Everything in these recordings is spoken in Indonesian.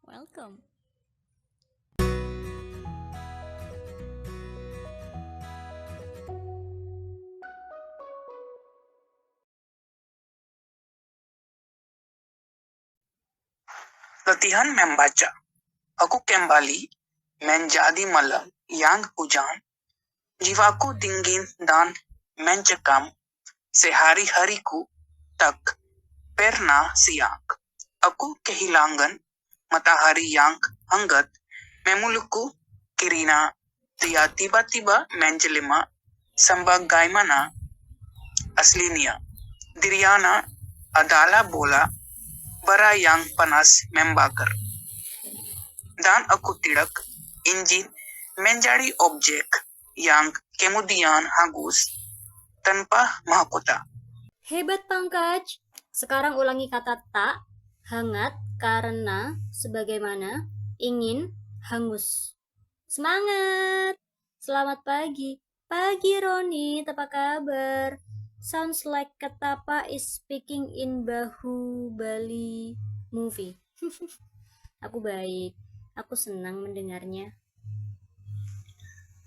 Welcome. Latihan membaca. Aku kembali menjadi malam yang hujan. Jiwaku dingin dan mencekam. Sehari-hariku tak pernah siang. Aku kehilangan matahari yang hangat memelukku kirina. Dia tiba-tiba menjelma sebagaimana aslinya. Diriana adalah bola bara yang panas membakar. Dan aku tidak ingin menjadi objek yang kemudian hangus tanpa mahkota. Hebat Pangkaj. Sekarang ulangi kata tak, hangat, karena, sebagaimana, ingin, hangus. Semangat! Selamat pagi. Pagi Roni, apa kabar? Sounds like Ketapa is speaking in Bahubali movie. Aku baik. Aku senang mendengarnya.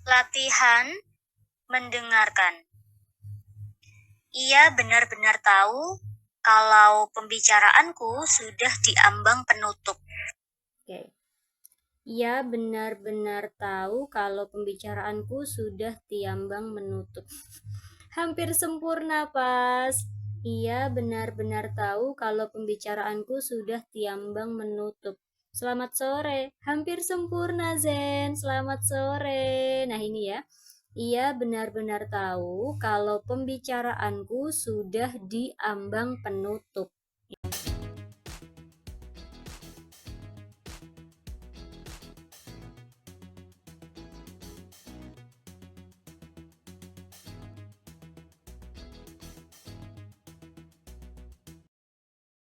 Latihan mendengarkan. Ia benar-benar tahu kalau pembicaraanku sudah diambang penutup. Oke. Ia benar-benar tahu kalau pembicaraanku sudah tiambang menutup. Hampir sempurna, Pas. Ia benar-benar tahu kalau pembicaraanku sudah tiambang menutup. Selamat sore. Hampir sempurna, Zen. Selamat sore. Nah, ini ya. Ia benar-benar tahu kalau pembicaraanku sudah diambang penutup.